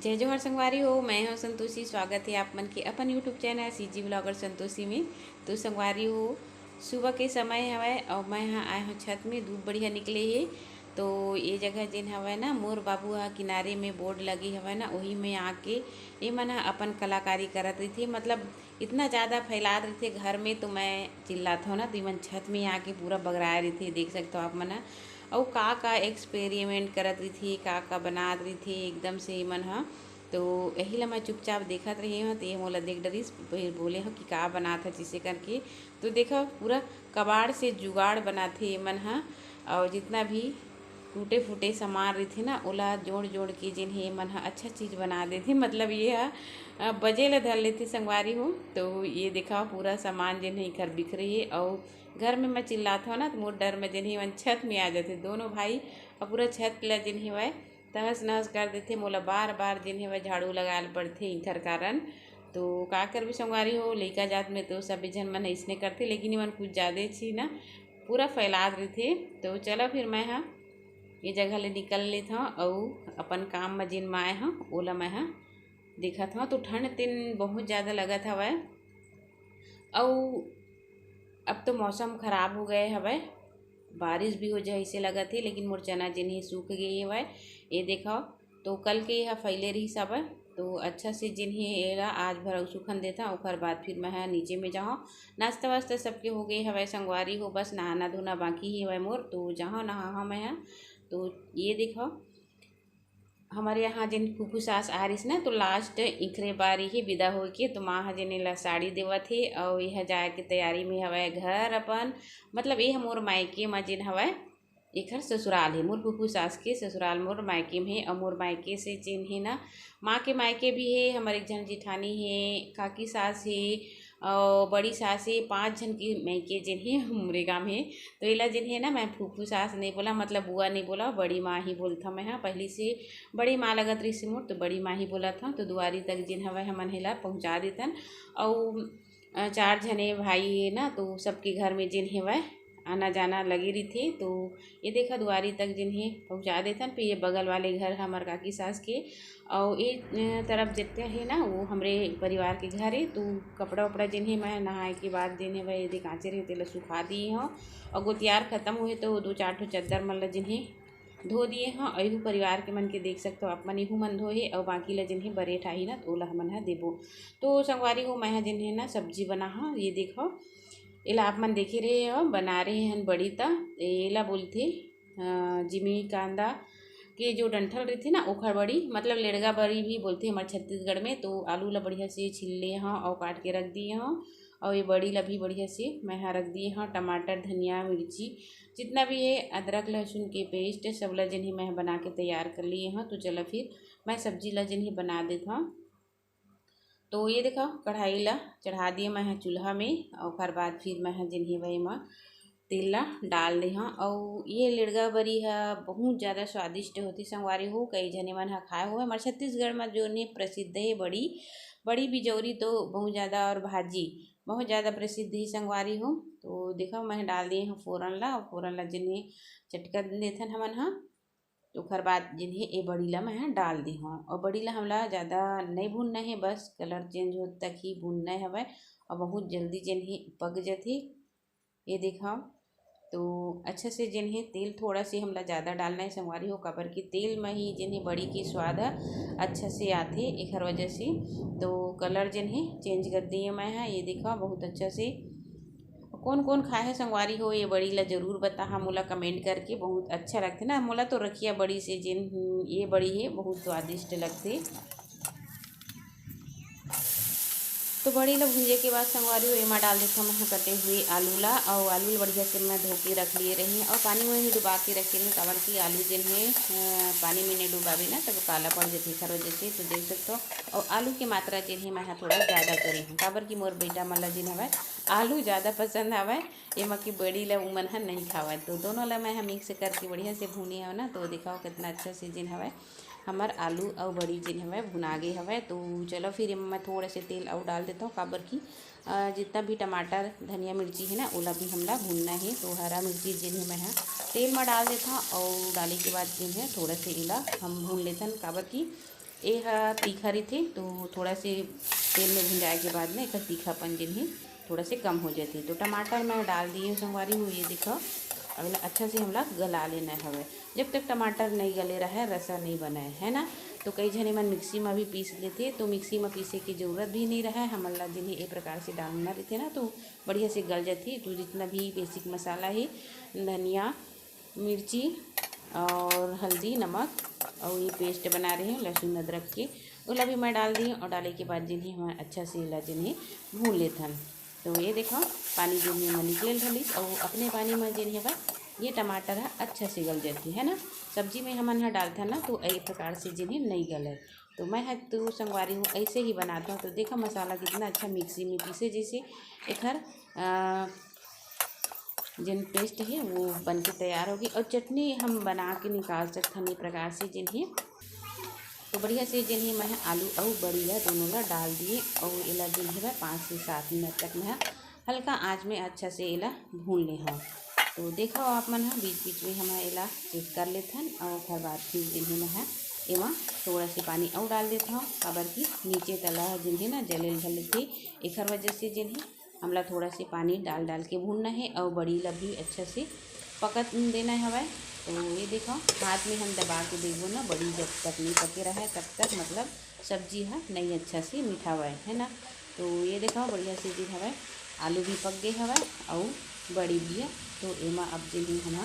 जय जोहर संगवारी हो। मैं हूँ संतोषी। स्वागत है आप मन के अपन YouTube channel CG blogger Santoshi में। तो संगवारी हो, सुबह के समय हवय और मैं यहाँ आए हूँ छत में। धूप बढ़िया निकले हे तो ये जगह जिन हवय ना, मोर बाबू हा किनारे में बोर्ड लगी हवय ना, वही में आके ये मन हा अपन कलाकारी करत रही थी। मतलब इतना ज़्यादा फैलात रही थे घर में, तो मैं चिल्लात हूँ ना, तो मन छत में आके पूरा बगराए रही थी। देख सकते हो आप मन हा। और का एक्सपेरिमेंट करत रही थी, का बनात रही थी एकदम से मन हा। तो यही ला मैं चुपचाप देखत रही हूँ। तो ये मोला देख डरिस, फिर बोले हो कि का बनात है जिसे करके। तो देखो पूरा कबाड़ से जुगाड़ बनाते मन हा। और जितना भी टूटे फूटे सामान रही थे ना, ओला जोड़ जोड़ के जिन्हें मन हा अच्छा चीज़ बना देते। मतलब ये हा बजे ला धर लेते संगवारी हो। तो ये देखा पूरा सामान जिन्हें घर बिख रही है। और घर में मैं चिल्लाता हूँ ना, तो मोर डर में जिन्हें मन छत में आ जाते दोनों भाई, और पूरा छत ला जिन्हें वह तहस नहस कर देते। मोला बार बार जिन्हें वह झाड़ू लगाल पड़ते इधर कारण। तो का कर भी संगवारी हो, लइका जात में तो सभी जन मन इसने करते, लेकिन मन कुछ ज़्यादा छी ना, पूरा फैलात रहे थे। तो चलो फिर मैं हाँ ये जगह ले निकल लेता हूँ और अपन काम में जिन माए हाँ ओला मैं हाँ देखत हूँ। तो ठंड दिन बहुत ज़्यादा लगत हवय। और अब तो मौसम ख़राब हो गए हवय, बारिश भी हो जाए इसे लगा थे। लेकिन मोर चना जिन्हें सूख गई है वह ये देखो। तो कल के यह फैले रही सब। तो अच्छा से जिन्हें एला आज भर सुखन देता, और बाद फिर मैं नीचे में जाऊँ। नाश्ता वास्ता सबके हो गए हवै संगवारी हो, बस नहाना धोना बाकी ही हवै मोर। तो जहाँ नहा मैं तो ये देखो हमारे यहाँ जिन फूफू सास आ रही ना, तो लास्ट इखरे बारी ही विदा हो के तो माँ हा जिन्हें ला साड़ी देवत है। और यह जाए के तैयारी में हवै घर अपन। मतलब ये मोर मायके में जिन हवै एखर ससुराल है। मोर फूफू सास के ससुराल मोर मायके में है। और मोर मायके से जिन है ना, माँ के मायके भी है, हमारे एक जन जिठानी है, काकी सास है और बड़ी सास है। 5 जन की मायके जिन है हमरे गाँव है। तो इला जिन है ना, मैं फूफू सास नहीं बोला, मतलब बुआ नहीं बोला, बड़ी माँ ही बोलता मैं हाँ। पहली से बड़ी माँ लगत रही से मोर, तो बड़ी माँ ही बोला था। तो दुआरी तक जिन हवै हमन हेला पहुँचा देतन। और 4 जने भाई है ना, तो सबके घर में जिन हेवै आना जाना लगी रही थी। तो ये देखा दुआरी तक जिन्हें पहुंचा देता। फिर ये बगल वाले घर हमारे काकी सास के, और ये तरफ देखते हैं ना, वो हमारे परिवार के घर है। तो कपड़ा वपड़ा जिन्हें मैं नहाए के बाद जिन्हें वह यदि कांचे रहते ला सुखा दिए हों। और गोतियार ख़त्म हुए तो 2-4 ठो चद्दर मतलब जिन्हें धो दिए हाँ। अहू परिवार के मन के देख सकते हो आप मन, इहू मन धोए। और बाकी ला जिन्हें बरेठ आई ना, तो ओला हमन हा देबो। तो संगवारी हो मैं जिन्हें ना सब्जी बना हाँ। ये देखो एला आप मन देखे रहे हो, बना रहे हैं बड़ी ता एला बोलते जिमी कांदा के जो डंठल रही थी ना, ओखर बड़ी, मतलब लेड़गा बड़ी भी बोलते हैं हमारे छत्तीसगढ़ में। तो आलू ला बढ़िया से छिल लिए हाँ और काट के रख दिए हाँ। और ये बड़ी ला भी बढ़िया से मैं यहाँ रख दिए हाँ। टमाटर धनिया मिर्ची जितना भी है, अदरक लहसुन के पेस्ट सब ला जिन्हें मैं बना के तैयार कर लिए हाँ। तो चलो फिर मैं सब्जी ला जिन्हें बना देता हूँ। तो ये देखो कढ़ाई ला चढ़ा दिए मैं चूल्हा में, और फिर बाद फिर मैं जिन्हें वही में तेल ला डाल दे हाँ। और ये लिड़गा बरी है बहुत ज़्यादा स्वादिष्ट होती संगवारी हो। कई जने मन हा खाए हुए हमारे छत्तीसगढ़ में जो ने प्रसिद्ध है बड़ी बड़ी बिजौरी, तो बहुत ज़्यादा, और भाजी बहुत ज़्यादा प्रसिद्ध ही संगवारी हो। तो देखो मैं डाल दिए हूँ फोरन ला, और फोरन ला जिन्हें चटका देथन हमन हाँ। तो ओखर बाद जिन्हें ए बड़ी ला मैं डाल दी हूँ। और बड़ी ला हमला ज़्यादा नहीं भूनना है, बस कलर चेंज हो तक ही भूनना है। और बहुत जल्दी जिन्हें पक जाती ये देखा। तो अच्छे से जिन्हें तेल थोड़ा से हमला ज़्यादा डालना है संगवारी हो, काबर की तेल में ही जिन्हें बड़ी की स्वाद है अच्छा से आते एक हर वजह से। तो कलर जिन्हें चेंज कर दिए मैं है। ये देखा बहुत अच्छा से। कौन कौन खाए है संगवारी हो ये बड़ी ला जरूर बता मोला कमेंट करके। बहुत अच्छा लगते ना मोला, तो रखिया बड़ी से जिन ये बड़ी है बहुत स्वादिष्ट लगते। तो बड़ी ला भूंजे के बाद संगवारी हो एमा डाल देता मैं कटे हुए आलू ला। और आलू ला बढ़िया से मैं धो के रख लिए रही और पानी में ही डुबा के रखे रही, काबर की आलू जिन है पानी में नहीं डुबाबे ना तब काला पड़ जाते खर वजह से। तो देख सकते हो। और आलू की मात्रा जिन है मैं थोड़ा ज़्यादा करी हूँ, काबर की मोर बेटा मन ला जिन हवै आलू ज़्यादा पसंद हवै। एमा की बड़ी ला उमन ह नहीं खावा। तो दोनों ला मैं मिक्स करके बढ़िया से भूनी है ना। तो दिखाओ कितना अच्छा से जिन हवै हमार आलू और बड़ी जिन हवै भुना गए हवै। तो चलो फिर मैं थोड़े से तेल और डाल देता हूँ, काबर की जितना भी टमाटर धनिया मिर्ची है ना ओला भी हमला भूनना है। तो हरा मिर्ची जिन है मैं तेल में डाल देता हूँ, और डाले के बाद जिन है थोड़ा से इला हम भून लेते हैं, काबर की ये तीखा रही थे तो थोड़ा से तेल में भुंजाए के बाद में एक तीखापन जिन्हें थोड़ा से कम हो जाती। तो टमाटर मैं डाल दिए हूँ संगवारी हूँ। ये देखो अगला अच्छा से हमला गला लेना है। जब तक टमाटर नहीं गले रहा है रसा नहीं बना है ना। तो कई जने मन मिक्सी में भी पीस लेते, तो मिक्सी में पीसे की ज़रूरत भी नहीं रहा है। हमला जिन्हें एक प्रकार से डालना रहते ना तो बढ़िया से गल जाती। तो जितना भी बेसिक मसाला है, धनिया, मिर्ची और हल्दी, नमक और ये पेस्ट बना रहे हैं लहसुन अदरक के, उला भी मैं डाल दी। और डाले के बाद जिन्हें हम अच्छा से ला जिन्हें भून लेते हैं। तो ये देखो पानी जिन्हें में निकल रही और अपने पानी में जिन्हें ये टमाटर है अच्छा से गल जाती है ना। सब्जी में हम यहाँ डालते हैं ना तो एक प्रकार से जिन्हें नहीं गले। तो मैं है तो संगवारी हूँ ऐसे ही बनाता हूँ। तो देखो मसाला कितना अच्छा मिक्सी में पीसे जैसे एक जिन पेस्ट है वो बन के तैयार होगी। और चटनी हम बना के निकाल सकते हैं प्रकार से जिन्हें। तो बढ़िया से जिन्हें मैं आलू और बड़ी ला दोनों ला डाल दिए और इला जिन्हें 5 से 7 मिनट तक मैं हल्का आंच में अच्छा से इला भून ले हूँ। तो देखो आप मन बीच बीच में हम इला चेक कर लेते हैं। और फिर बाद फिर जिन्हें मैं एमा थोड़ा से पानी और डाल देता हूँ। खबर की नीचे तला जिन्हें ना जले झल थी एक वजह से जिन्हें हमला थोड़ा से पानी डाल डाल के भूनना है। और बड़ी ला भी अच्छा से पका देना है। तो ये देखो हाथ में हम दबा के देखो ना, बड़ी जब तक नहीं पके रहा है तब तक मतलब सब्जी है नहीं अच्छा से मीठा हुआ है ना। तो ये देखो बढ़िया से जी हवा आलू भी पक गए हवा और बड़ी भी है। तो एमा अब जी हम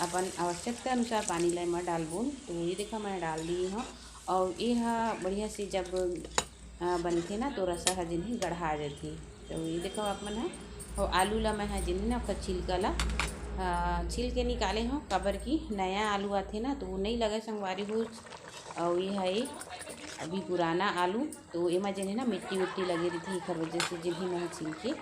अपन आवश्यकता अनुसार पानी ला मैं डालबो। तो ये देखो मैं डाल दी हूँ। और ये बढ़िया से जब बनते ना तो रसा है जिन्हें गढ़ा जाती। तो ये देखो आप मन है और आलू ला मैं है जिन्हें ना छिलका ला छील के निकाले हों। कबर की नया आलू आते ना तो वो नहीं लगे संगवारी हो। और ये है अभी पुराना आलू तो एमा जिन्हें ना मिट्टी मिट्टी लगी रही थी एक वजह से जिन्हें मैं छील के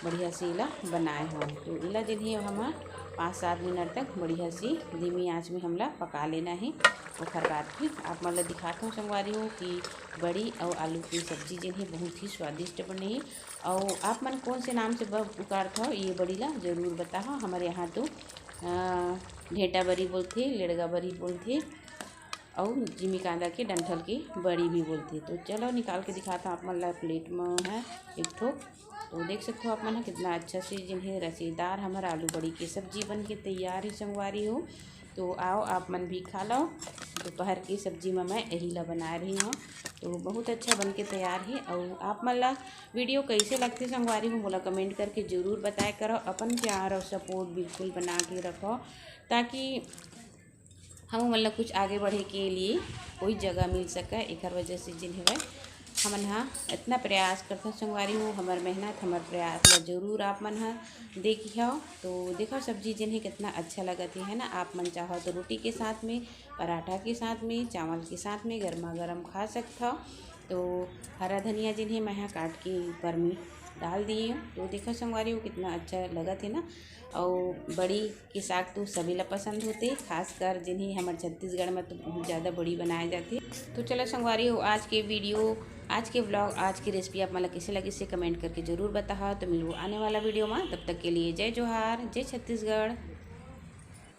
बढ़िया से इला बनाए हों। तो इला जिन्हें हम 5-7 मिनट तक बढ़िया सी धीमी आंच में हमला पका लेना है। और फिर बाद फिर आप मतलब दिखाता हूँ संगवारी हूँ कि बड़ी और आलू की सब्ज़ी जिन्हें बहुत ही स्वादिष्ट बने। और आप मन कौन से नाम से पुकारते हो ये बड़ी ला ज़रूर बताओ। हमारे यहाँ तो ढेटा बड़ी बोलते, लेड़गा बड़ी बोलते और जिमी कांदा के डंठल की बड़ी भी बोलती। तो चलो निकाल के दिखाता हूँ आप मन ला प्लेट में है एक ठोक। तो देख सकते हो आप मन कितना अच्छा से जिन्हें रसीदार हमारा आलू बड़ी की सब्जी बन के तैयार ही संगवारी हो। तो आओ आप मन भी खा लो। दोपहर की सब्जी में मैं यही ला बना रही हूँ। तो बहुत अच्छा बन के तैयार है। और आप मन ला वीडियो कैसे लगती संगवारी हूँ बोला कमेंट करके ज़रूर बताया करो। अपन प्यार और सपोर्ट बिल्कुल बना के रखो ताकि हम मतलब कुछ आगे बढ़े के लिए कोई जगह मिल सके। एक वजह से जिन्हें हमन हाँ इतना प्रयास करते संगवारी हूँ। हमार मेहनत हमार प्रयास जरूर आप मन हाँ देखिए। तो देखो सब्जी जिन्हें कितना अच्छा लगती है ना। आप मन चाहो तो रोटी के साथ में, पराठा के साथ में, चावल के साथ में गर्मा गर्म खा सकता हो। तो हरा धनिया जिन्हें मैं यहाँ काट के ऊपर में डाल दिए हूँ। तो देखो संगवारी वो कितना अच्छा लगा थे ना। और बड़ी के साग तो सभी ला पसंद होते, खासकर जिन्हें हमारे छत्तीसगढ़ में तो बहुत ज़्यादा बड़ी बनाए जाती। तो चलो संगवारी हो आज के वीडियो, आज के व्लॉग, आज की रेसिपी आप मतलब कैसे लगी से कमेंट करके ज़रूर बताओ। तो मिलूँ आने वाला वीडियो में, तब तक के लिए जय जोहार, जय छत्तीसगढ़।